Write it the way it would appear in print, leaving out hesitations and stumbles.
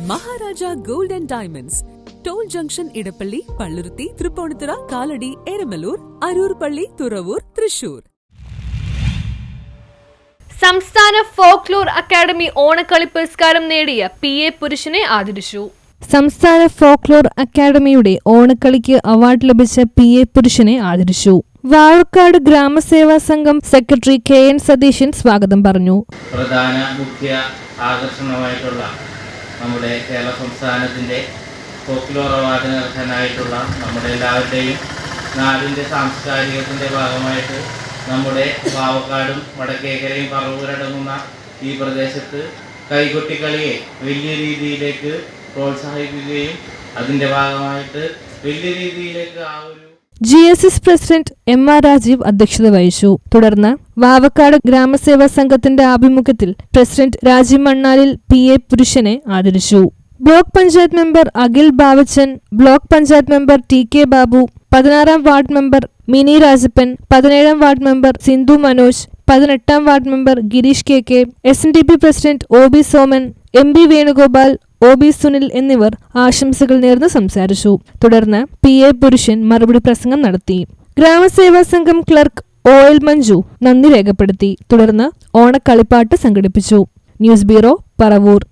Maharaja gold and diamonds, toll junction, Edappally, Palluruthy, Tripunithura, Kalady, Eramalloor, Aroor Palli, Thuravoor, Thrissur. സംസ്ഥാന folklore academy Onakkali പുരസ്കാരം നേടിയ PA പുരുഷനെ ആദരിച്ചു. സംസ്ഥാന ഫോക്ലോർ അക്കാദമിയുടെ ഓണക്കളിക്ക് അവാർഡ് ലഭിച്ച PA പുരുഷനെ ആദരിച്ചു. വാഴക്കാട് ഗ്രാമസേവാ സംഘം സെക്രട്ടറി KN സതീശൻ സ്വാഗതം പറഞ്ഞു. പ്രധാന മുഖ്യ ആകർഷണമായിട്ടുള്ള നമ്മുടെ കേരള സംസ്ഥാനത്തിൻ്റെ ഫോക്ലോർ അവാർഡിന് അർഹനായിട്ടുള്ള നമ്മുടെ എല്ലാവരുടെയും നാടിൻ്റെ സാംസ്കാരികത്തിൻ്റെ ഭാഗമായിട്ട് നമ്മുടെ വാവക്കാടും വടക്കേക്കരയും പറവൂരടങ്ങുന്ന ഈ പ്രദേശത്ത് കൈകൊട്ടിക്കളിയെ വലിയ രീതിയിലേക്ക് പ്രോത്സാഹിപ്പിക്കുകയും അതിൻ്റെ ഭാഗമായിട്ട് വലിയ രീതിയിലേക്ക് ആ ഒരു GSS പ്രസിഡന്റ് MR രാജീവ് അധ്യക്ഷത വഹിച്ചു. തുടർന്ന് വാവക്കാട് ഗ്രാമസേവാ സംഘത്തിന്റെ ആഭിമുഖ്യത്തിൽ പ്രസിഡന്റ് രാജീവ് മണ്ണാലിൽ PA പുരുഷനെ ആദരിച്ചു. Block panchayat member Akhil Bavachan, block panchayat member TK Babu, 16ാം ward member mini Rajappan, 17ാം ward member Sindhu Manoj, 18ാം ward member Girish KK, SNDP president OB Soman, MB Venugopal, OB Sunil എന്നിവർ ആശംസകൾ നേർന്ന് സംസാരിച്ചു. തുടർന്ന് PA പുരുഷൻ മറുപടി പ്രസംഗം നടത്തി. ഗ്രാമസേവാ സംഘം ക്ലർക്ക് OL മഞ്ജു നന്ദി രേഖപ്പെടുത്തി. തുടർന്ന് ഓണക്കളിപ്പാട്ട് സംഘടിപ്പിച്ചു. News bureau, Paravur.